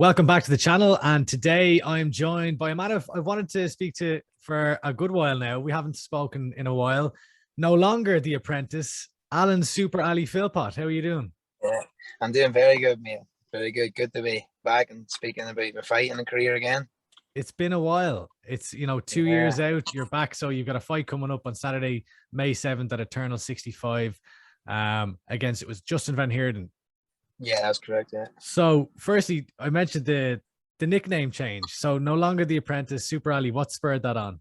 Welcome back to the channel. And today I'm joined by a man I've wanted to speak to for a good while now. We haven't spoken in a while. No longer the apprentice, Alan Super Ali Philpott. How are you doing? Yeah, I'm doing very good, mate. Very good. Good to be back and speaking about my fighting career again. It's been a while. It's, 2 years Yeah, out. You're back. So you've got a fight coming up on Saturday, May 7th at Eternal 65 against, it was Justin Van Heerden. yeah, that's correct. Yeah. So firstly, I mentioned the nickname change. So no longer the apprentice, Super Ali. What spurred that on?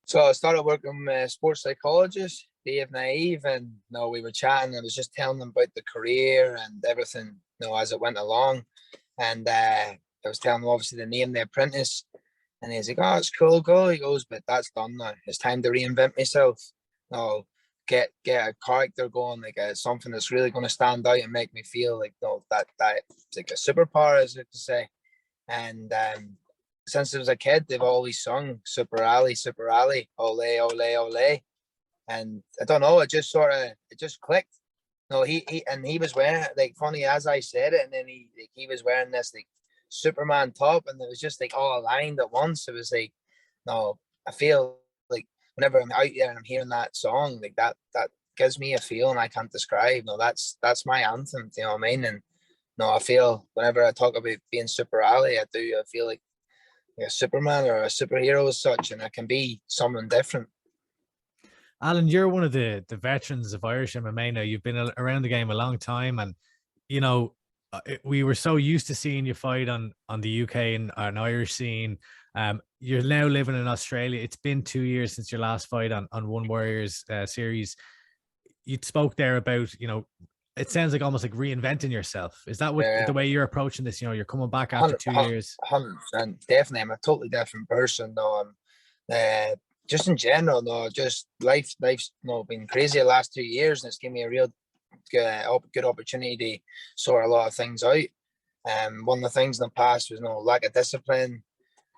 So I started working with a sports psychologist, Dave Naive, and no, we were chatting. I was just telling him about the career and everything, as it went along. And I was telling him obviously the name, The Apprentice, and he's like, "Oh, it's cool, cool." He goes, "But that's done now. It's time to reinvent myself. No, get a character going, like something that's really going to stand out and make me feel like that it's like a superpower, as if to say." And since I was a kid, they've always sung Super Ali, Ole, Ole, Ole. And I don't know, it just clicked. No, he was wearing it, like, funny as I said it, and then he was wearing this like Superman top, and it was just like all aligned at once. It was like, no, I feel like whenever I'm out there and I'm hearing that song, like that gives me a feeling I can't describe. No, that's my anthem. Do you know what I mean? And no, I feel whenever I talk about being Super Ali, I feel like a Superman or a superhero as such, and I can be someone different. Alan, you're one of the veterans of Irish MMA now. You've been around the game a long time, and you know we were so used to seeing you fight on the UK and an Irish scene. You're now living in Australia. It's been 2 years since your last fight on One Warriors series. You spoke there about it sounds like almost like reinventing yourself. Is that what Yeah, the way you're approaching this? You're coming back after 2 years. 100%. Definitely, I'm a totally different person. No, I'm just in general. No, just life's been crazy the last 2 years, and it's given me a real good opportunity to sort a lot of things out. One of the things in the past was no lack of discipline.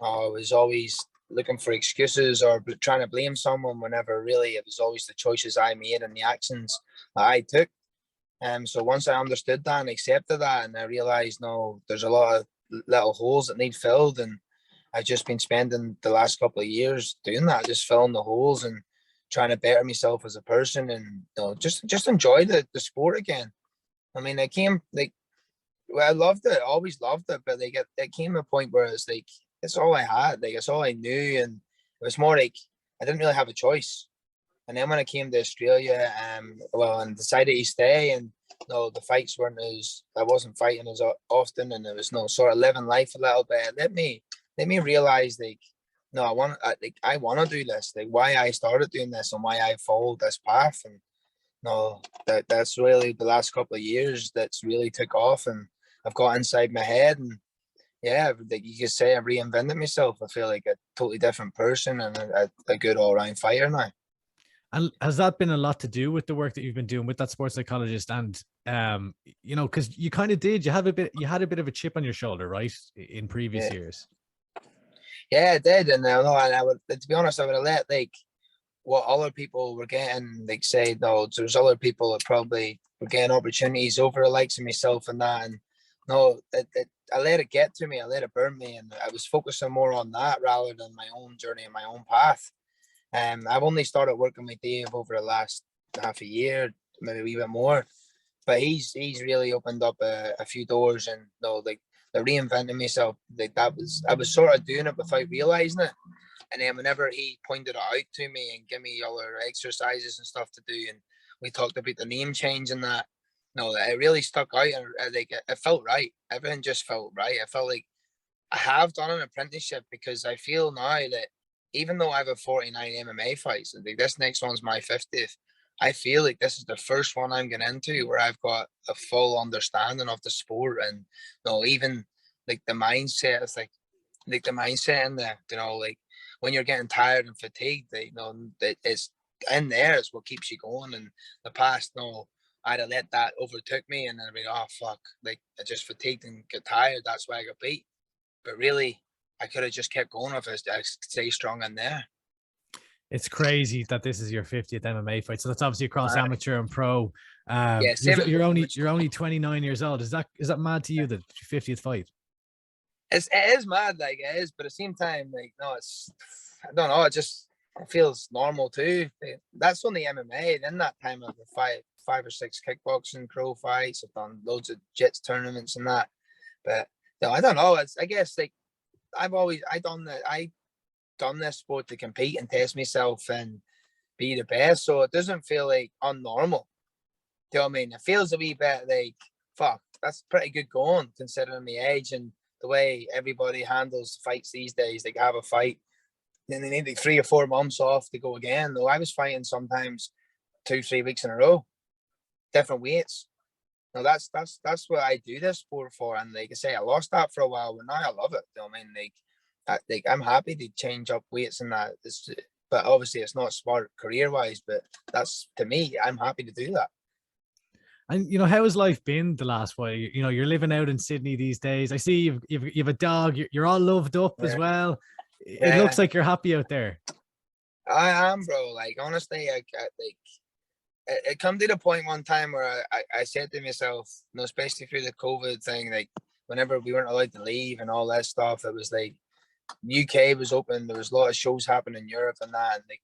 I was always looking for excuses or trying to blame someone whenever really it was always the choices I made and the actions that I took. So once I understood that and accepted that, and I realized, no, there's a lot of little holes that need filled, and I've just been spending the last couple of years doing that, just filling the holes and trying to better myself as a person, and just enjoy the sport again. I mean, I came like, well, I loved it, always loved it, but like it came a point where it's like it's all I had, like it's all I knew, and it was more like I didn't really have a choice. And then when I came to Australia, and decided to stay, and no, the fights weren't as I wasn't fighting as often, and there was no sort of living life a little bit. Let me realize, like, no, I want to do this, like why I started doing this and why I followed this path, and no, that's really the last couple of years that's really took off, and I've got inside my head, and yeah, like you could say, I've reinvented myself. I feel like a totally different person and a good all round fighter now. And has that been a lot to do with the work that you've been doing with that sports psychologist? And because you kind of did, you had a bit of a chip on your shoulder, right, in previous Yeah. years. Yeah, it did, and I know, and I would, to be honest, I would have let like what other people were getting, like say, no, there's other people that probably were getting opportunities over the likes of myself and that, and no, I let it get to me, I let it burn me, and I was focusing more on that rather than my own journey and my own path. I've only started working with Dave over the last half a year, maybe a wee bit more, but he's really opened up a few doors, and like the reinventing myself, like that was I was sort of doing it without realizing it. And then whenever he pointed it out to me and gave me all the exercises and stuff to do, and we talked about the name change and that, no, it really stuck out, and like it felt right. Everything just felt right. I felt like I have done an apprenticeship, because I feel now that even though I have a 49 MMA fights, like this next one's my 50th, I feel like this is the first one I'm getting into where I've got a full understanding of the sport, and even like the mindset is like the mindset in there, like when you're getting tired and fatigued, that it's in there is what keeps you going. And the past, no, I'd have let that overtook me, and then I'd be, oh fuck, like I just fatigued and get tired. That's why I got beat. But really, I could have just kept going if I stay strong in there. It's crazy that this is your 50th MMA fight. So that's obviously across amateur and pro. Yeah, You're, same as you're only 29 years old. Is that mad to you, that 50th fight? it is mad, like it is, but at the same time, like no, I don't know, it feels normal too. That's only MMA. Then that time I've five or six kickboxing pro fights. I've done loads of jits tournaments and that. But no, I don't know. I guess like I done this sport to compete and test myself and be the best. So it doesn't feel like unnormal. Do you know what I mean? It feels a wee bit like fuck. That's pretty good going considering the age and the way everybody handles fights these days. They have a fight, then they need like 3 or 4 months off to go again. Though I was fighting sometimes 2, 3 weeks in a row, different weights. No, that's what I do this sport for. And like I say, I lost that for a while, but now I love it. You know what I mean? Like I'm happy to change up weights and that. But obviously it's not smart career wise. But that's to me, I'm happy to do that. And how has life been the last while? You're living out in Sydney these days. I see you've a dog. You're all loved up as Yeah, well. It yeah, looks like you're happy out there. I am, bro. Like honestly, like it come to the point one time where I said to myself, especially through the COVID thing, like whenever we weren't allowed to leave and all that stuff, it was like UK was open. There was a lot of shows happening in Europe and that, and like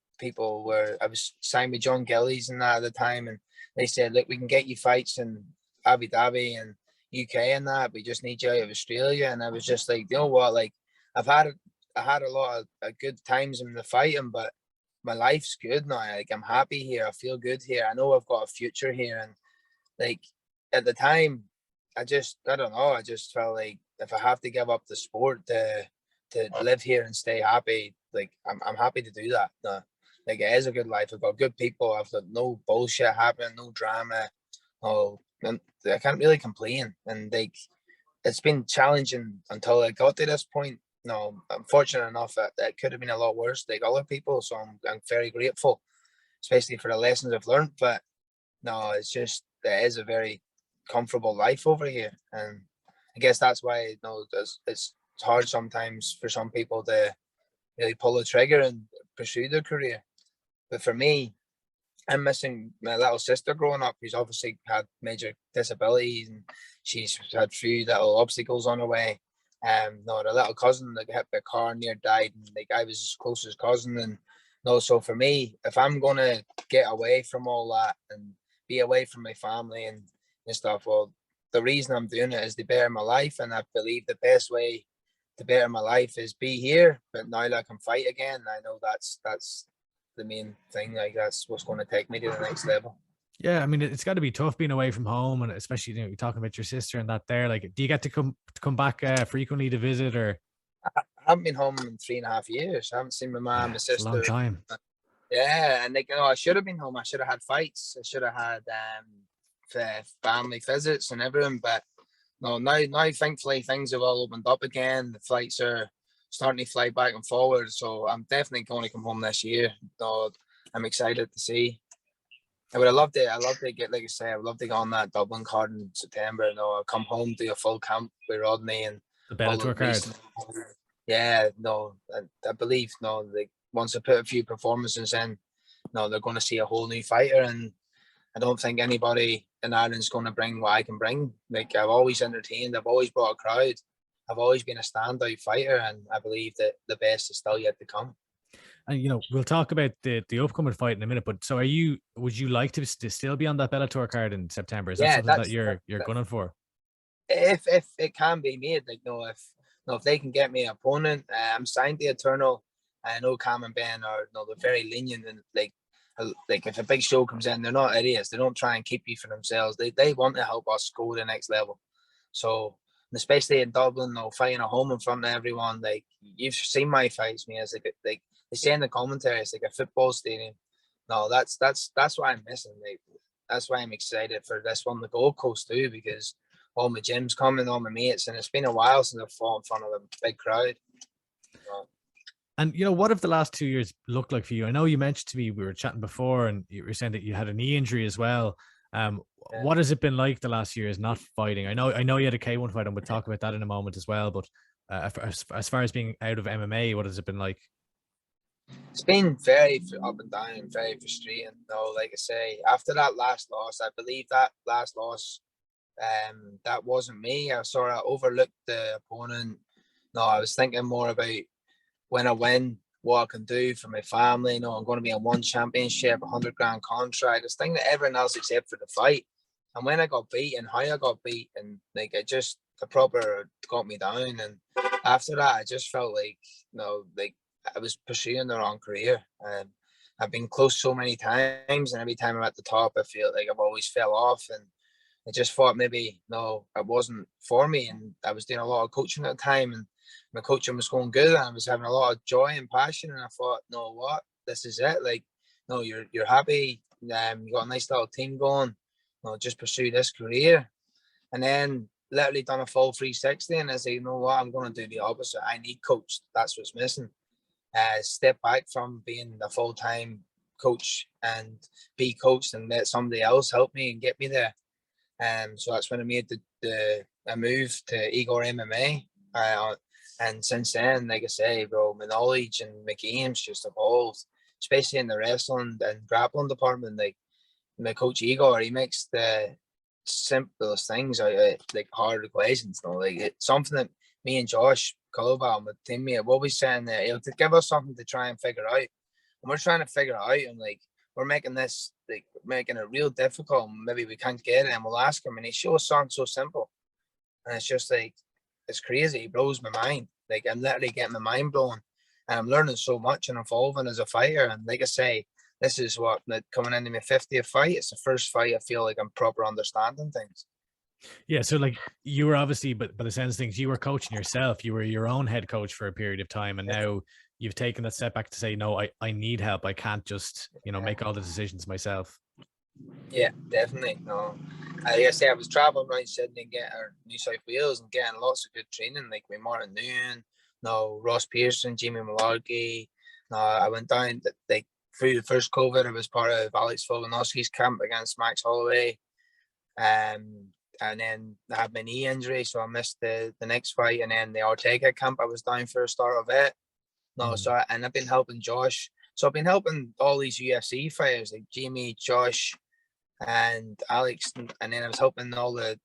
I was signed with John Gillies and that at the time, and they said, look, we can get you fights in Abu Dhabi and UK and that. We just need you out of Australia. And I was just like, you know what, like I've had I had a lot of good times in the fighting, but my life's good now. Like I'm happy here. I feel good here. I know I've got a future here. And like at the time, I don't know. I just felt like if I have to give up the sport to live here and stay happy, like I'm happy to do that. No, like it is a good life. I've got good people. I've got no bullshit happening, no drama. Oh, and I can't really complain. And like it's been challenging until I got to this point. No, I'm fortunate enough that it could have been a lot worse, like other people. So I'm very grateful, especially for the lessons I've learned. But no, it is a very comfortable life over here, and I guess that's why it's hard sometimes for some people to really pull the trigger and pursue their career. But for me, I'm missing my little sister growing up, who's obviously had major disabilities and she's had few little obstacles on her way. No, the little cousin that got hit by a car near died, and like I was his closest cousin. And no, so for me, if I'm gonna get away from all that and be away from my family and stuff, well, the reason I'm doing it is to better my life, and I believe the best way to better my life is be here. But now that I can fight again, I know that's the main thing. Like that's what's going to take me to the next level. Yeah, I mean, it's got to be tough being away from home, and especially you're talking about your sister and that there. Like, do you get to come back frequently to visit, or? I haven't been home in 3.5 years. I haven't seen my mom, Yeah, my it's a long sister. time. Yeah, and like I should have been home. I should have had fights. I should have had family visits and everything. But no, now thankfully things have all opened up again. The flights are starting to fly back and forward. So I'm definitely going to come home this year. No, I'm excited to see. I would have loved it. I love to get, like I say, I would love to get on that Dublin card in September. No, I'll come home, do a full camp with Rodney and The all the Bellator card. Rhys. Yeah, no, I believe no, like once I put a few performances in, no, they're going to see a whole new fighter, and I don't think anybody in Ireland's going to bring what I can bring. Like I've always entertained, I've always brought a crowd, I've always been a standout fighter, and I believe that the best is still yet to come. And we'll talk about the upcoming fight in a minute. But so, would you like to still be on that Bellator card in September? Is that Yeah, something that you're gunning for? if it can be made, like no, if they can get me an opponent, I'm signed to Eternal. I know Cam and Ben are they're very lenient, and like if a big show comes in, they're not idiots. They don't try and keep you for themselves. They want to help us go to the next level. So especially in Dublin, fighting at home in front of everyone. Like you've seen my fights, me. It's like they say in the commentary, it's like a football stadium. No, that's what I'm missing. Like that's why I'm excited for this one, the Gold Coast too, because all my gyms coming, all my mates, and it's been a while since I've fought in front of a big crowd. So, And what have the last 2 years looked like for you? I know you mentioned to me, we were chatting before, and you were saying that you had a knee injury as well. yeah. What has it been like the last years not fighting? I know you had a K1 fight, and we'll talk about that in a moment as well. But as far as being out of MMA, what has it been like? It's been very up and down and very frustrating. No, like I say, after that last loss, I believe that last loss, that wasn't me. I sort of overlooked the opponent. No, I was thinking more about when I win, what I can do for my family. You know, I'm going to be in one championship, 100 grand contract. I was thinking that everyone else except for the fight. And when I got beat and how I got beat, and like it just the proper got me down. And after that, I just felt like, you know, like I was pursuing the wrong career. And I've been close so many times, and every time I'm at the top, I feel like I've always fell off. And I just thought maybe no, it wasn't for me. And I was doing a lot of coaching at the time, and my coaching was going good, and I was having a lot of joy and passion. And I thought, no, what? This is it. Like, no, you're happy. You got a nice little team going. No, just pursue this career. And then literally done a full 360, and I say, you know what? I'm going to do the opposite. I need coach. That's what's missing. Step back from being a full time coach and be coached, and let somebody else help me and get me there. So that's when I made the move to Igor MMA. And since then, like I say, bro, my knowledge and my games just evolved, especially in the wrestling and grappling department. Like my coach Igor, he makes the simplest things out of like hard equations. You know? Like it's something that me and Josh Cullivan, my teammate, we'll be saying there, he'll to give us something to try and figure out. And we're trying to figure it out, and like we're making this like making it real difficult. Maybe we can't get it, and we'll ask him, and he shows something so simple, and it's just like it's crazy. It blows my mind. Like I'm literally getting my mind blown, and I'm learning so much and evolving as a fighter. And like I say, this is what coming into my 50th fight. It's the first fight I feel like I'm proper understanding things. Yeah, so like you were obviously, but by the sense of things, you were coaching yourself. You were your own head coach for a period of time, and now you've taken that step back to say, no, I need help. I can't just, you know, make all the decisions myself. Yeah, definitely. No, like I say, I was traveling around Sydney and New South Wales and getting lots of good training, like with Martin Noon, no Ross Pearson, Jamie Malarkey. No, I went down like through the first COVID. I was part of Alex Volkanovski's camp against Max Holloway. And then I had my knee injury, so I missed the next fight. And then the Ortega camp, I was down for a start of it. No, so and I've been helping Josh. So I've been helping all these UFC fighters like Jamie, Josh, and Alex, and then I was helping all the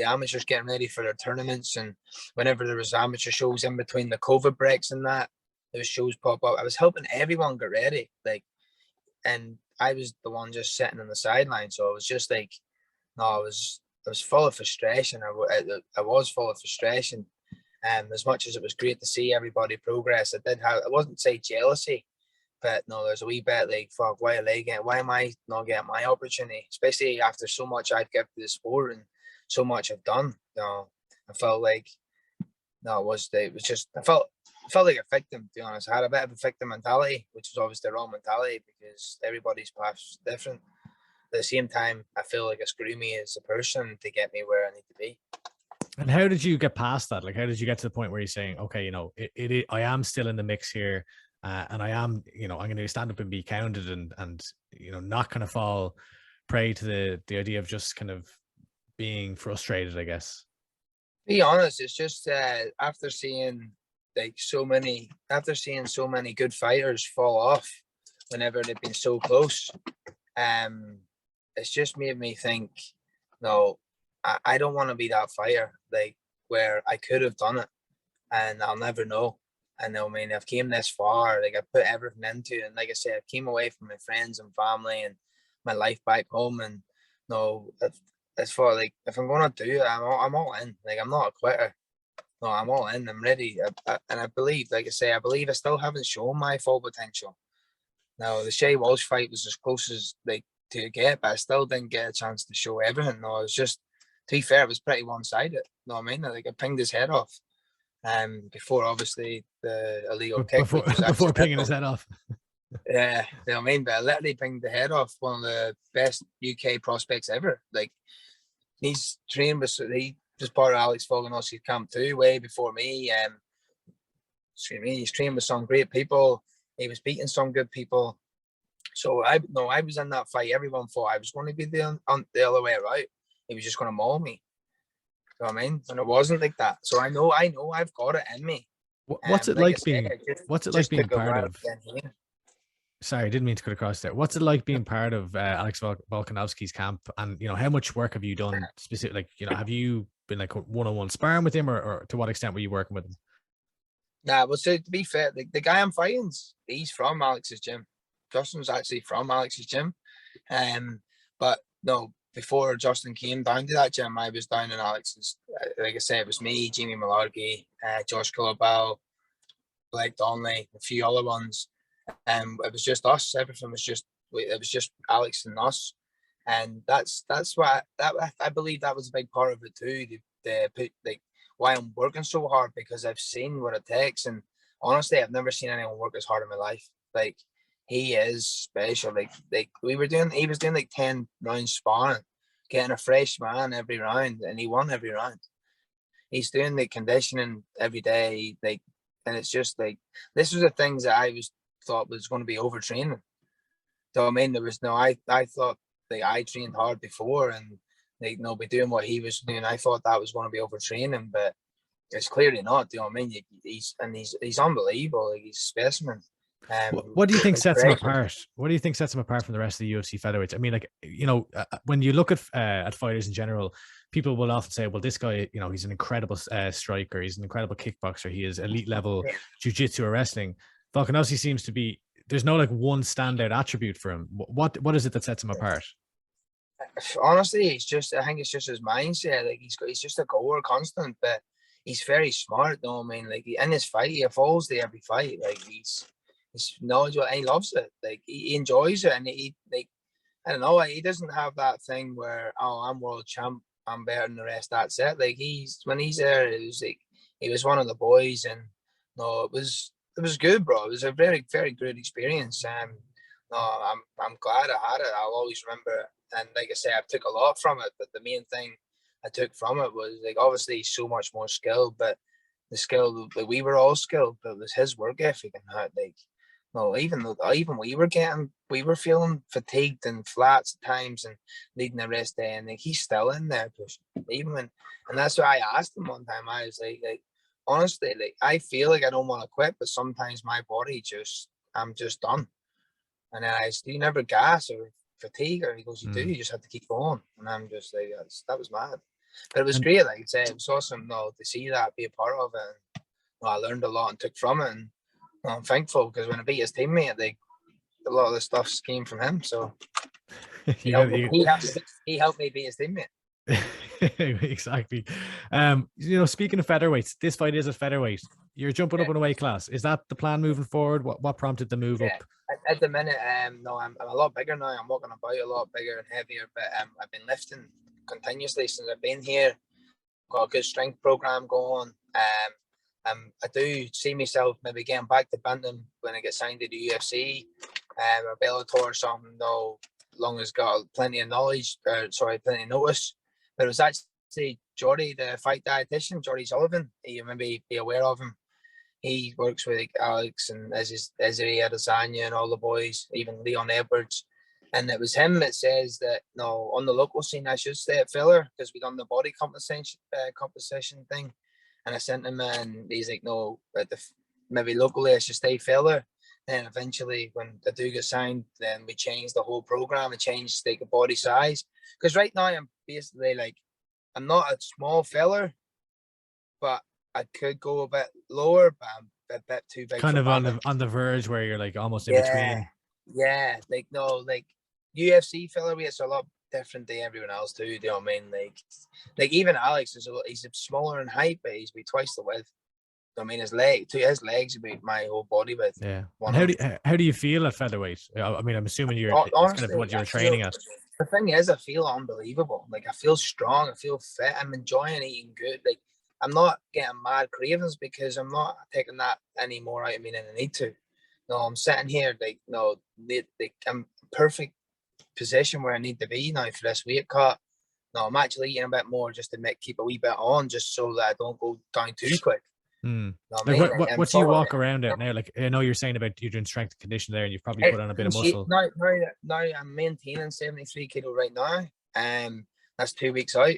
amateurs getting ready for their tournaments. And whenever there was amateur shows in between the COVID breaks and that, there was shows pop up. I was helping everyone get ready, like, and I was the one just sitting on the sideline. So I was just like, no, I was full of frustration. I was full of frustration. As much as it was great to see everybody progress, I wasn't say jealousy, but no, there's a wee bit like, fuck, why am I not getting my opportunity? Especially after so much I've given to the sport and so much I've done. You know, I felt like no, it was just I felt like a victim, to be honest. I had a bit of a victim mentality, which was obviously the wrong mentality because everybody's path is different. At the same time, I feel like it screwed me as a person to get me where I need to be. And how did you get past that? Like, how did you get to the point where you're saying, okay, you know, I am still in the mix here, and I am, you know, I'm going to stand up and be counted, and you know, not kind of fall prey to the idea of just kind of being frustrated, I guess. Be honest, it's just after seeing so many good fighters fall off whenever they've been so close, it's just made me think, no, I don't want to be that fighter, like where I could have done it and I'll never know. And I mean, I've came this far, like I put everything into it. And like I said, I came away from my friends and family and my life back home. And no, as for like, if I'm going to do it, I'm all in. Like, I'm not a quitter. No, I'm all in. I'm ready. And I believe, like I say, I believe I still haven't shown my full potential. Now, the Shea Walsh fight was as close as like to get, but I still didn't get a chance to show everything. No, it was just, to be fair, it was pretty one-sided. You know what I mean? Like I pinged his head off. Before obviously the illegal kick, before pinging his head off. Yeah, you know what I mean? But I literally pinged the head off one of the best UK prospects ever. Like he's trained with, he was part of Alex Volkanovski's camp too, way before me. He's trained with some great people. He was beating some good people. So I was in that fight. Everyone thought I was going to be the other way around. He was just going to maul me. You know what I mean? And it wasn't like that. So I know I've got it in me. What's it like being? What's it like being part of? Sorry, I didn't mean to cut across there. What's it like being part of Alex Volkanovski's camp? And you know, how much work have you done specific? Like, you know, have you been like one-on-one sparring with him, or to what extent were you working with him? Nah, well, so to be fair, the guy I'm fighting, he's from Alex's gym. Justin's actually from Alex's gym. But no, before Justin came down to that gym, I was down in Alex's. Like I said, it was me, Jamie Malarkey, Josh Cullerbell, Blake Donnelly, a few other ones. It was just us. Everything was just it was just Alex and us, and that's why I believe that was a big part of it too. Like why I'm working so hard, because I've seen what it takes, and honestly, I've never seen anyone work as hard in my life. Like he is special. Like he was doing like 10 rounds sparring, getting a fresh man every round, and he won every round. He's doing the conditioning every day, like, and it's just like this was the things that I was thought was going to be overtraining. So I mean, there was no. I thought like I trained hard before, and like no, be doing what he was doing. I thought that was going to be overtraining, but it's clearly not. Do you know what I mean? He's unbelievable. Like he's a specimen. What do you think It's sets him great. apart? What do you think sets him apart from the rest of the UFC featherweights? I mean, like, you know, when you look at fighters in general, people will often say, well, this guy, you know, he's an incredible striker, he's an incredible kickboxer, he is elite level jiu-jitsu or wrestling. Volkanovski seems to be, there's no like one standout attribute for him. What is it that sets him apart? Honestly, I think it's just his mindset. Like he's just a goer constant, but he's very smart though. I mean, like in his fight, he evolves to every fight. Like he's knowledgeable and he loves it. Like he enjoys it, and he like I don't know. He doesn't have that thing where, oh, I'm world champ, I'm better than the rest. That's it. Like when he's there, it was like he was one of the boys, and no, it was good, bro. It was a very very good experience. No, I'm glad I had it. I'll always remember it. And like I say, I took a lot from it, but the main thing I took from it was like obviously so much more skill, but the skill like, we were all skilled, but it was his work ethic and how like no, even we were feeling fatigued and flats at times and needing a rest day, and like he's still in there pushing. Even when, and that's why I asked him one time. I was like honestly, like I feel like I don't want to quit, but sometimes my body just I'm just done. And then I said, do you never gas or fatigue? Or he goes, you do. You just have to keep going. And I'm just like, that was mad. But it was And great. Like I said, it was awesome. No, to see that, be a part of it. And, no, I learned a lot and took from it. And no, I'm thankful because when I beat his teammate, like a lot of the stuff came from him. So he you helped got me. you. He helped me beat his teammate. Exactly. You know, speaking of featherweights, this fight is a featherweight. You're jumping up in a weight class. Is that the plan moving forward? What prompted the move Yeah. up? At the minute, no, I'm a lot bigger now. I'm walking about a lot bigger and heavier, but I've been lifting continuously since I've been here. Got a good strength program going. I do see myself maybe getting back to bantam when I get signed to the UFC, or Bellator or something. Though, long as got plenty of knowledge, plenty of notice. But it was actually Jordy, the fight dietitian, Jordy Sullivan. You maybe be aware of him. He works with like Alex and Ezri Adesanya and all the boys, even Leon Edwards. And it was him that says that no, on the local scene I should stay at filler because we done the body composition thing. And I sent him and he's like, no, maybe locally I should stay filler. Then eventually when I do get signed, then we changed the whole program and changed like a body size. Because right now I'm basically like I'm not a small filler, but I could go a bit lower, but I'm a bit too big Kind for of bantam. on the verge where you're like almost in Yeah, between. yeah. Like no, like UFC featherweight's a lot different than everyone else too. Do you know what I mean? Like even Alex is he's smaller in height, but he's be twice the width. I mean, his legs would be my whole body width. Yeah. And One of them. how do you feel at featherweight? I mean, I'm assuming it's kind of Honestly, what you I were feel training at. the thing is, I feel unbelievable. Like I feel strong. I feel fit. I'm enjoying eating good. Like I'm not getting mad cravings because I'm not taking that any more out of me than I need to. No, I'm sitting here like no, I'm perfect position where I need to be now for this weight cut. No, I'm actually eating a bit more just to keep a wee bit on, just so that I don't go down too quick. Hmm. You know what I Like mean? what do you walk around at now? Like I know you're saying about you doing strength and condition there, and you've probably put on a bit of muscle. Now I'm maintaining 73 kilo right now. That's 2 weeks out.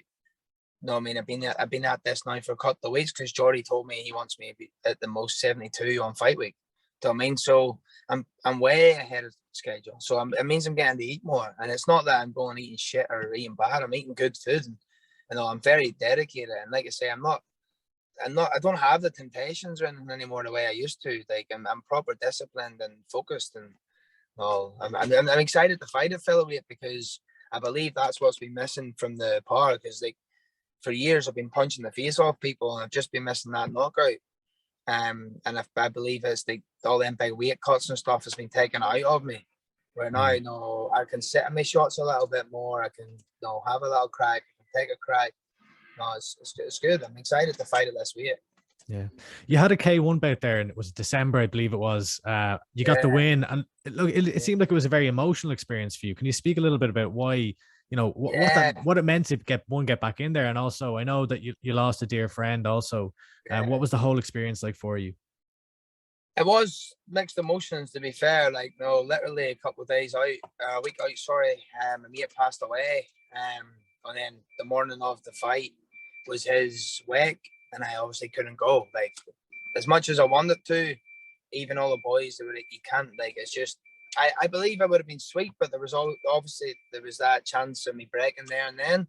No, I mean I've been at this now for a couple of weeks because Jordy told me he wants me to be at the most 72 on fight week. Do you know what I mean? So I'm way ahead of schedule. So it means I'm getting to eat more, and it's not that I'm going eating shit or eating bad. I'm eating good food, and you know I'm very dedicated. And like I say, I'm not I don't have the temptations or anything anymore the way I used to. Like I'm proper disciplined and focused, and I'm excited to fight at featherweight because I believe that's what's been missing from the power. Because like for years I've been punching the face off people, and I've just been missing that knockout. And I believe it's like all them big weight cuts and stuff has been taken out of me. Where now, you know, I can sit in my shots a little bit more. I can, you know, have a little crack. I can take a crack. No, it's good. I'm excited to fight it this week. Yeah, you had a K1 bout there, and it was December, I believe it was. You got the win, and look, it seemed like it was a very emotional experience for you. Can you speak a little bit about why, you know, what it meant to get back in there, and also I know that you lost a dear friend also. What was the whole experience like for you? It was mixed emotions, to be fair. Like, no, literally a couple of days out, a week out, sorry, my mate passed away. And then the morning of the fight was his wake, and I obviously couldn't go. Like, as much as I wanted to, even all the boys, they were like, you can't. Like, it's just, I believe I would have been sweet, but there was obviously there was that chance of me breaking there and then.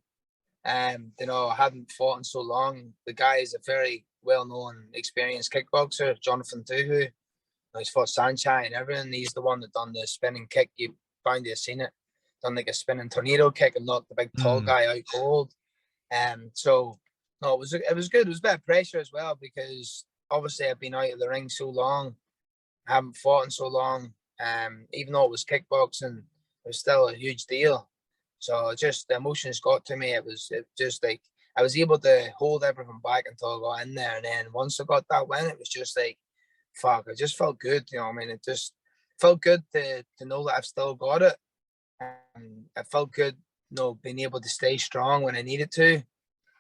You know, I hadn't fought in so long. The guy is a very well-known, experienced kickboxer, Jonathan Tuhu. He's fought Sanchai and everything. He's the one that done the spinning kick. You bound to have seen it. Done like a spinning tornado kick and knocked the big tall guy out cold. So no, it was good. It was a bit of pressure as well because obviously I've been out of the ring so long. I haven't fought in so long. Even though it was kickboxing, it was still a huge deal. So just the emotions got to me. It just like I was able to hold everything back until I got in there, and then once I got that win, it was just like, fuck. It just felt good. You know what I mean? It just felt good to know that I've still got it. It felt good, you know, being able to stay strong when I needed to,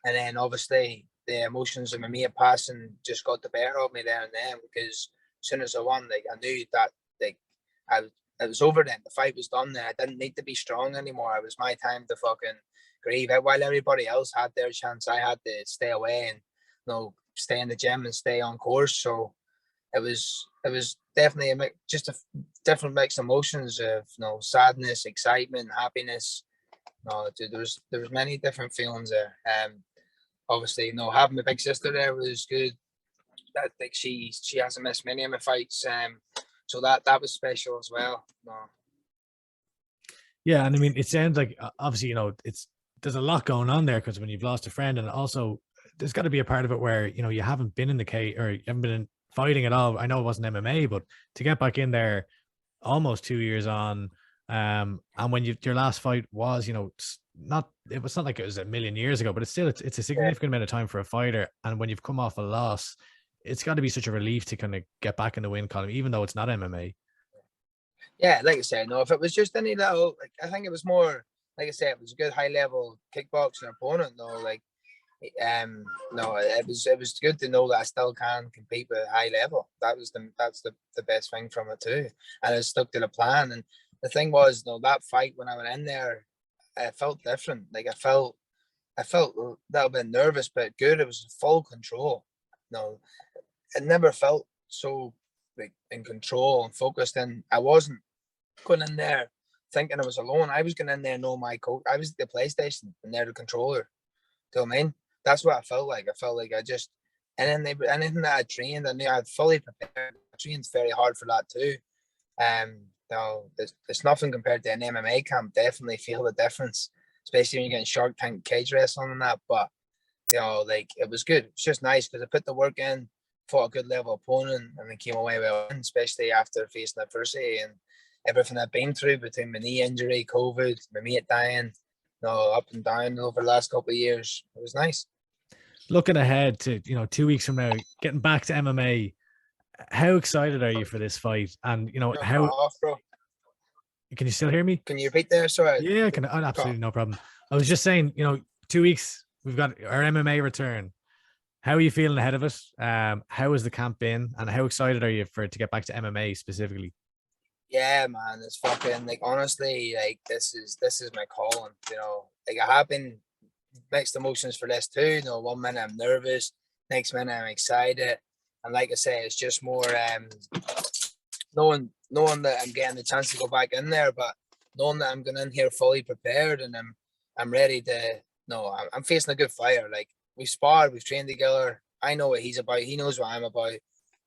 and then obviously the emotions of my mate passing just got the better of me there and then because as soon as I won, like I knew that like it was over then. The fight was done then. I didn't need to be strong anymore. It was my time to fucking grieve. While everybody else had their chance, I had to stay away and, you know, stay in the gym and stay on course. So it was definitely just a different mix of emotions of, you know, sadness, excitement, happiness. No, dude, there was many different feelings there. Obviously, you know, having my big sister there was good. That like she hasn't missed many of my fights. So that was special as well. No. Yeah, and I mean, it sounds like obviously, you know, there's a lot going on there because when you've lost a friend, and also there's got to be a part of it where, you know, you haven't been in the K or you haven't been in fighting at all. I know it wasn't MMA, but to get back in there almost 2 years on, and when your last fight was, you know, it was not like it was a million years ago, but it's a significant amount of time for a fighter. And when you've come off a loss, it's got to be such a relief to kind of get back in the win column, even though it's not MMA. Yeah, like I said, no, if it was just any little, like I think it was more, like I said, it was a good high level kickboxing opponent. No, like, no, it was good to know that I still can compete with high level. That's the best thing from it too, and I stuck to the plan. And the thing was, no, that fight when I went in there, I felt different. Like I felt a little bit nervous, but good. It was full control. No, it never felt so like in control and focused. And I wasn't going in there thinking I was alone. I was going in there knowing my coach. I was the PlayStation and they're the controller. Do you know what I mean? That's what I felt like. I felt like I just, and then anything that I trained, I knew I'd fully prepared. I trained very hard for that too. No, there's nothing compared to an MMA camp. Definitely feel the difference, especially when you're getting Shark Tank cage wrestling and that. But you know, like it was good. It's just nice because I put the work in, fought a good level opponent, and then came away well, especially after facing adversity and everything I've been through between my knee injury, COVID, my mate dying, you know, up and down over the last couple of years. It was nice. Looking ahead to, you know, 2 weeks from now, getting back to MMA, how excited are you for this fight? And you know, how off, bro. Can you still hear me? Can you repeat there? Sorry. Yeah, I can. Absolutely no problem. I was just saying, you know, 2 weeks, we've got our MMA return. How are you feeling ahead of it? How has the camp been, and how excited are you for it to get back to MMA specifically? Yeah, man, it's fucking like honestly, like this is my calling. You know, like I have been mixed emotions for this too. You know, one minute I'm nervous, next minute I'm excited, and like I say, it's just more knowing that I'm getting the chance to go back in there, but knowing that I'm going in here fully prepared and I'm ready to. No, I'm facing a good fighter. Like we sparred, we've trained together. I know what he's about. He knows what I'm about.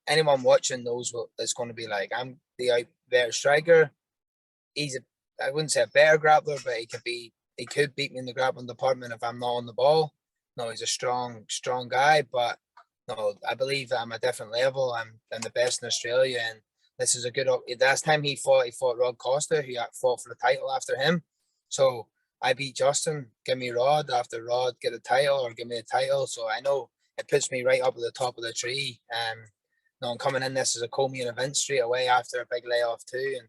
Anyone watching knows what it's going to be like. I'm the better striker. He's I wouldn't say a better grappler, but he could beat me in the grappling department if I'm not on the ball. No, he's a strong guy, but no, I believe that I'm a different level. I'm the best in Australia, and this is a good. Last time he fought Rod Costa, who fought for the title after him. So I beat Justin. Give me Rod after Rod get the title, or give me the title. So I know it puts me right up at the top of the tree. No, I'm coming in this as a co-main event straight away after a big layoff too, and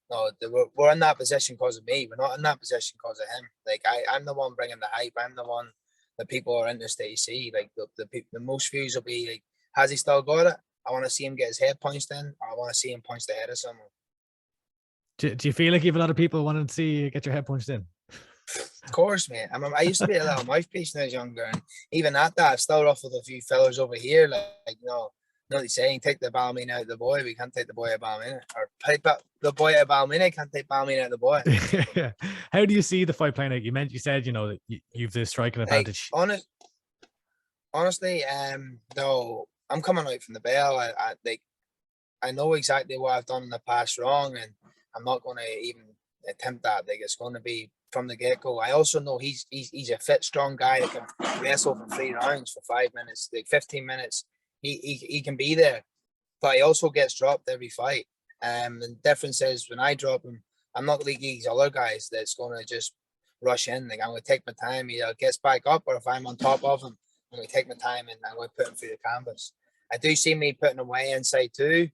no, we're in that position because of me. We're not in that position because of him. Like I'm the one bringing the hype. I'm the one that people are interested to see. Like the most views will be like, has he still got it? I want to see him get his head punched in. Or I want to see him punch the head of someone. Do you feel like you have a lot of people wanting to see you get your head punched in? Of course, mate. I used to be a little mouthpiece when I was younger, and even at that, I've still ruffled a few fellas over here. Like they saying, take the Balmain out of the boy, we can't take the boy out of Balmain. Or take the boy out of Balmain, can't take Balmain out of the boy. How do you see the fight playing out? You said, that you've the striking advantage. Honestly, though, I'm coming out from the bell. I know exactly what I've done in the past wrong, and I'm not going to even attempt that. Like, it's going to be from the get-go. I also know he's a fit, strong guy that can wrestle for 3 rounds for 5 minutes, like 15 minutes. He can be there, but he also gets dropped every fight. The difference is when I drop him, I'm not like these other guys that's going to just rush in. Like, I'm going to take my time. He either gets back up, or if I'm on top of him, I'm going to take my time and I'm going to put him through the canvas. I do see me putting him way inside too.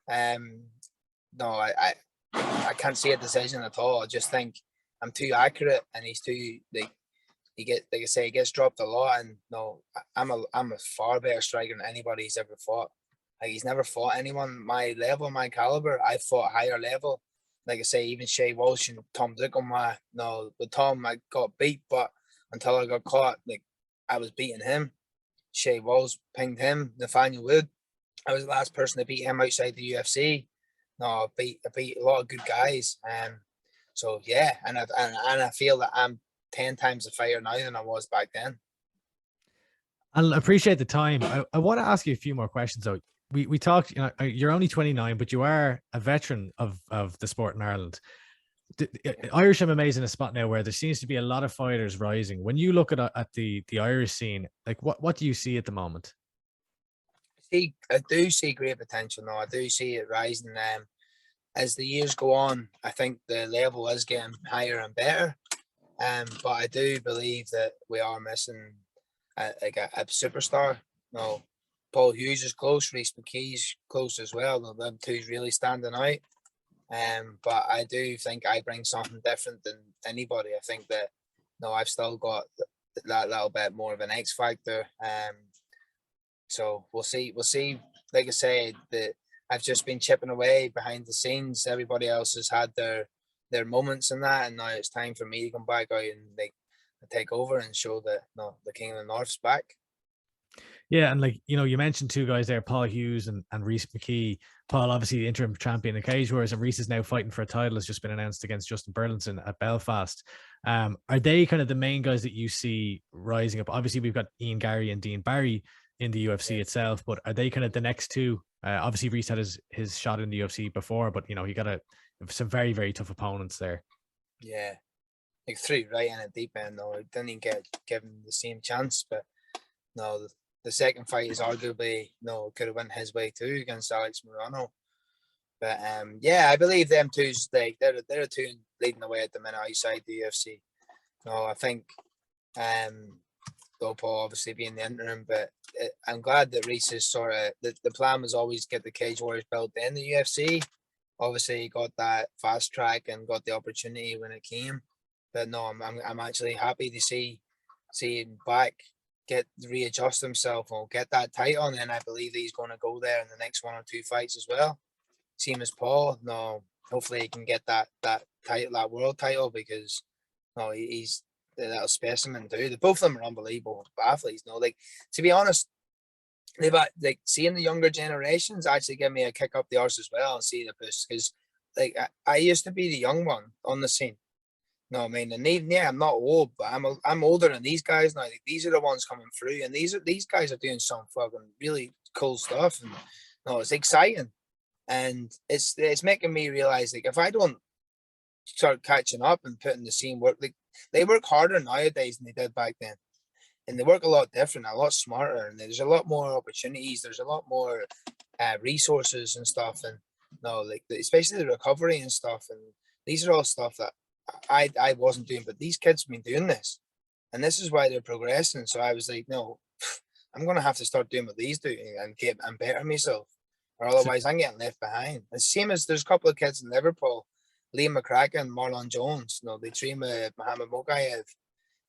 No, I can't see a decision at all. I just think I'm too accurate, and he's too he gets dropped a lot. And no, I'm a far better striker than anybody he's ever fought. Like, he's never fought anyone my level, my caliber. I fought higher level. Like I say, even Shea Walsh and Tom Dickelman. With Tom I got beat, but until I got caught, like, I was beating him. Shea Walsh pinged him. Nathaniel Wood, I was the last person to beat him outside the UFC. No, I beat a lot of good guys. So yeah, and I feel that I'm 10 times a fighter now than I was back then. I appreciate the time. I want to ask you a few more questions though. We talked, you're only 29, but you are a veteran of the sport in Ireland. Irish MMA is in a spot now where there seems to be a lot of fighters rising. When you look at the Irish scene, like what do you see at the moment? I do see great potential now. I do see it rising. As the years go on, I think the level is getting higher and better. But I do believe that we are missing a superstar. Paul Hughes is close. Rhys McKee's close as well. Them two's really standing out. But I do think I bring something different than anybody. I think that I've still got that little bit more of an X factor. So we'll see. Like I said, that I've just been chipping away behind the scenes. Everybody else has had their moments in that, and now it's time for me to come back out and take over and show that the King of the North's back. Yeah, and you mentioned 2 guys there, Paul Hughes and Rhys McKee. Paul, obviously the interim champion of Cage Warriors, and Rhys is now fighting for a title. Has just been announced against Justin Burlinson at Belfast. Are they kind of the main guys that you see rising up? Obviously, we've got Ian Gary and Dean Barry in the UFC itself, but are they kind of the next 2? Obviously, Rhys had his shot in the UFC before, but he got some very, very tough opponents there. Yeah, like 3 right in a deep end though. It didn't even get given the same chance, but the second fight is arguably could have went his way too against Alex Morano. But yeah, I believe them two's they're the 2 leading the way at the minute outside the UFC. I think though Paul obviously being the interim, but I'm glad that Rhys is sort of the plan was always get the Cage Warriors belt in the UFC. Obviously, he got that fast track and got the opportunity when it came. But I'm actually happy to see him back, readjust himself, and get that title. And then I believe he's going to go there in the next 1 or 2 fights as well. Same as Paul. Hopefully he can get that title, that world title, because he's that specimen too. Both of them are unbelievable athletes. To be honest, they've seeing the younger generations actually give me a kick up the arse as well, and see the push, because I used to be the young one on the scene. No, I mean, and even, yeah, I'm not old, but I'm older than these guys now. Like, these are the ones coming through, and these guys are doing some fucking really cool stuff, and no, it's exciting, and it's making me realize, like, if I don't start catching up and putting the same work, like, they work harder nowadays than they did back then, and they work a lot different, a lot smarter, and there's a lot more opportunities. There's a lot more resources and stuff, and no, like, especially the recovery and stuff, and these are all stuff that I wasn't doing, but these kids have been doing this, and this is why they're progressing. So I was like, no, I'm gonna have to start doing what these do and get and better myself, or So, otherwise I'm getting left behind. The same as there's a couple of kids in Liverpool, Liam McCracken, Marlon Jones. You know, they train with Mohammed Mokayev,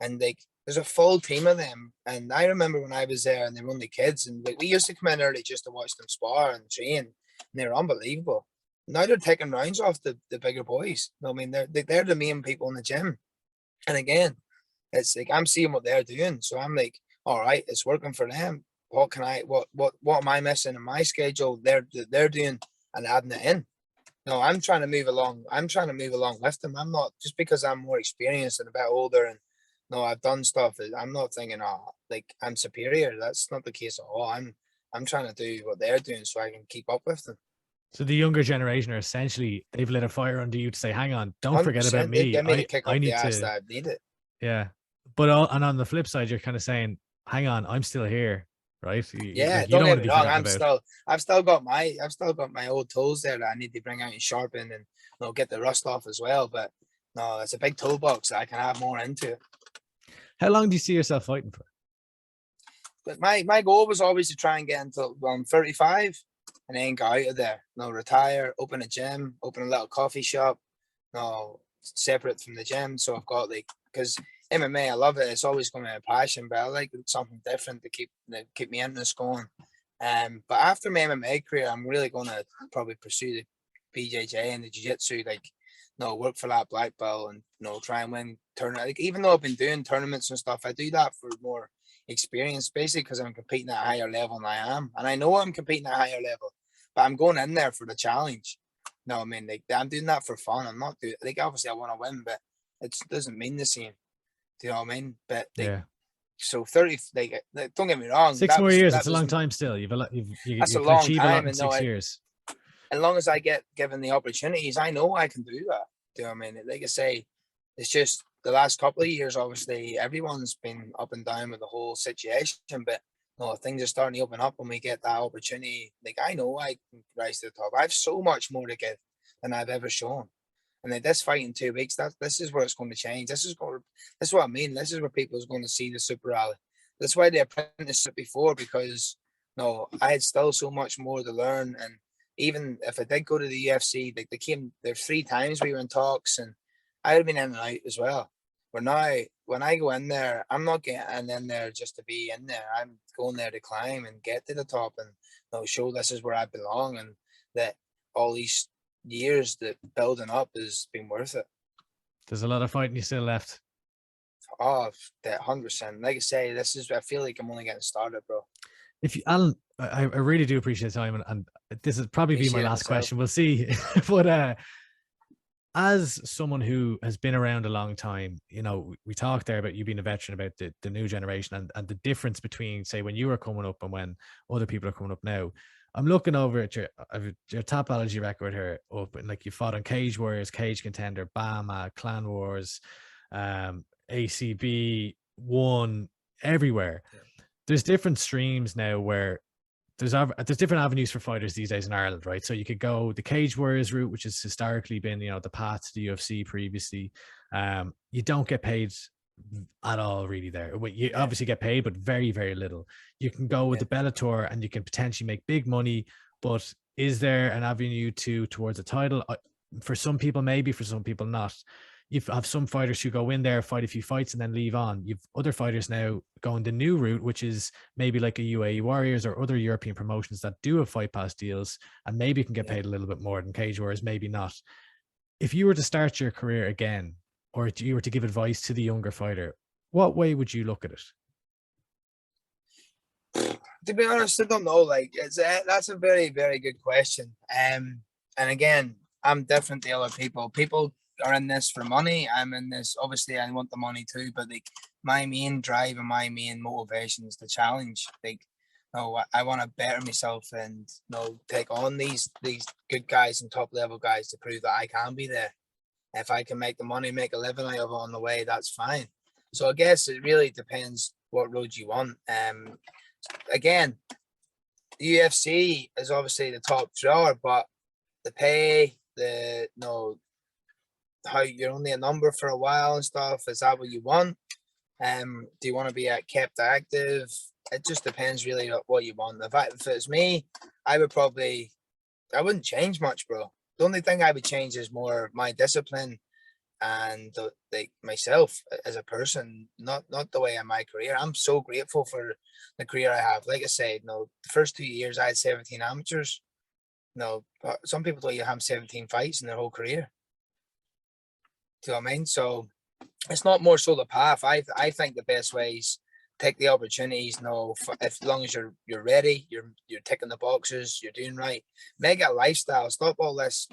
and like there's a full team of them. And I remember when I was there, and they were only kids, and like we used to come in early just to watch them spar and train, and they're unbelievable. Now they're taking rounds off the bigger boys. I mean, they're the main people in the gym. And again, it's like I'm seeing what they're doing, so I'm like, all right, it's working for them. What can I? What am I missing in my schedule? They're doing and adding it in. No, I'm trying to move along. I'm trying to move along with them. I'm not just because I'm more experienced and a bit older and no, I've done stuff. I'm not thinking, oh, like I'm superior. That's not the case at all. I'm trying to do what they're doing so I can keep up with them. so the younger generation are essentially, they've lit a fire under you to say, hang on, don't forget about 100%. They me. give me the kick I up the need ass to, that I need it. yeah. But and on the flip side, you're kind of saying, hang on, I'm still here, right? Yeah, Like you don't don't want get to me be wrong. forgotten about. I've still got my old toes there that I need to bring out and sharpen and get the rust off as well. But no, it's a big toolbox that I can add more into. How long do you see yourself fighting for? But my goal was always to try and get until I'm 35 and then go out of there. No, retire, open a gym, open a little coffee shop. No, separate from the gym. So I've got like because MMA, I love it. It's always going to be a passion, but I like something different to keep me interest going. But after my MMA career, I'm really going to probably pursue the BJJ and the jiu-jitsu, like, no, work for that black belt and, try and win tournament. Like, even though I've been doing tournaments and stuff, I do that for more experience, basically, because I'm competing at a higher level than I am. And I know I'm competing at a higher level, but I'm going in there for the challenge. No, I mean, like, I'm doing that for fun. I'm not doing, like, obviously I want to win, but it doesn't mean the same. Do you know what I mean? But like, Yeah. so 30, like, don't get me wrong, 6 more years. that It's a was long time still. that's You a can long achieve a lot time, in and no, 6 years. as long as I get given the opportunities, I know I can do that. Do you know what I mean? Like I say, it's just the last couple of years, obviously, everyone's been up and down with the whole situation, but no, things are starting to open up when we get that opportunity. Like, I know I can rise to the top. I have so much more to give than I've ever shown. And then this fight in 2 weeks, this is where it's going to change. This is what I mean. This is where people is going to see the Super Rally. That's why they apprenticed it before, because no, I had still so much more to learn. And even if I did go to the UFC, like, they came there 3 times, we were in talks, and I would have been in and out as well. But now, when I go in there, I'm not getting in there just to be in there. I'm going there to climb and get to the top and show this is where I belong, and that all these years that building up has been worth it. There's a lot of fighting you still left. Oh, that 100%. Like I say, I feel like I'm only getting started, bro. If you, Alan, I really do appreciate the time, and this will probably be my Appreciate it last myself. question. We'll see. But as someone who has been around a long time, we talked there about you being a veteran, about the new generation, and the difference between, say, when you were coming up and when other people are coming up now. I'm looking over at your Topology record here, up, and like, you fought on Cage Warriors, Cage Contender, Bama, Clan Wars, ACB, One, everywhere. Yeah. There's different streams now where there's different avenues for fighters these days in Ireland, right? So you could go the Cage Warriors route, which has historically been, the path to the UFC previously. You don't get paid at all really there. You obviously get paid, but very, very little. You can go with the Bellator and you can potentially make big money, but is there an avenue towards a title? For some people, maybe, for some people not. You have some fighters who go in there, fight a few fights, and then leave on. You've other fighters now going the new route, which is maybe like a UAE Warriors or other European promotions that do have fight pass deals and maybe can get paid a little bit more than Cage Warriors, maybe not. If you were to start your career again, or if you were to give advice to the younger fighter, what way would you look at it? To be honest, I don't know. Like, that's a very, very good question. And again, I'm different to other people. People are in this for money. I'm in this, obviously I want the money too, but like my main drive and my main motivation is the challenge. Like, no, I want to better myself and take on these good guys and top level guys to prove that I can be there. If I can make the money, make a living out of it on the way, that's fine. So I guess it really depends what road you want. Again, the UFC is obviously the top drawer, but the pay, how you're only a number for a while and stuff. Is that what you want? Do you want to be kept active? It just depends really on what you want. If it's me, I wouldn't change much, bro. The only thing I would change is more my discipline and myself as a person, not the way in my career. I'm so grateful for the career I have. Like I said, the first 2 years I had 17 amateurs. Some people don't even have 17 fights in their whole career. Do you know what I mean? So it's not more so the path. I think the best way is take the opportunities. As long as you're ready, you're ticking the boxes, you're doing right. Make it a lifestyle. Stop all this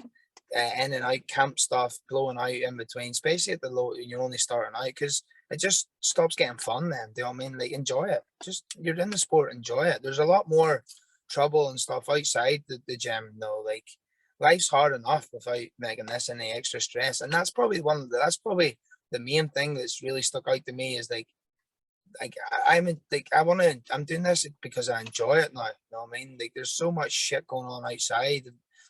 in and out camp stuff, blowing out in between, especially at the low. You're only starting out, because it just stops getting fun. Then, do you know what I mean? Like, enjoy it. Just, you're in the sport, enjoy it. There's a lot more trouble and stuff outside the gym. Like, life's hard enough without making this any extra stress, and that's probably the main thing that's really stuck out to me is I'm doing this because I enjoy it now. You know what I mean? Like, there's so much shit going on outside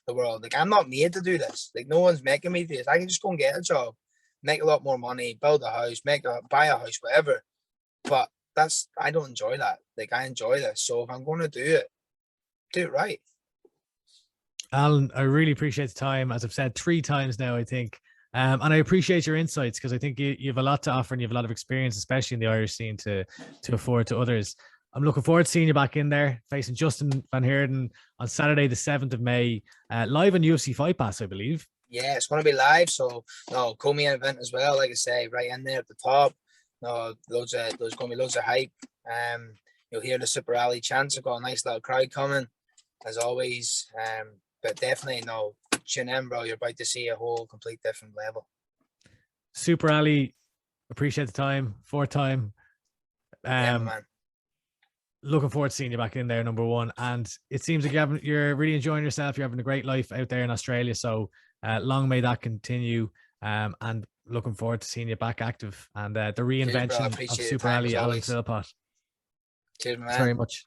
the world. Like, I'm not made to do this. Like, no one's making me do this. I can just go and get a job, make a lot more money, build a house, buy a house, whatever. But I don't enjoy that. Like, I enjoy this. So if I'm going to do it right. Alan, I really appreciate the time. As I've said 3 times now, I think. And I appreciate your insights, because I think you have a lot to offer and you have a lot of experience, especially in the Irish scene, to afford to others. I'm looking forward to seeing you back in there, facing Justin Van Heerden on Saturday, the 7th of May, live on UFC Fight Pass, I believe. Yeah, it's going to be live. So, co-main event as well. Like I say, right in there at the top. There's going to be loads of hype. You'll hear the Super Ali chants. I've got a nice little crowd coming, as always. But definitely, tune in, bro. You're about to see a whole complete different level. Super Ali, appreciate the time. 4th time. Yeah, man. Looking forward to seeing you back in there, number one. And it seems like you're really enjoying yourself. You're having a great life out there in Australia. So long may that continue. And looking forward to seeing you back active. And the reinvention of Super Ali, Alan Philpott. Cheers, man. Thanks very much.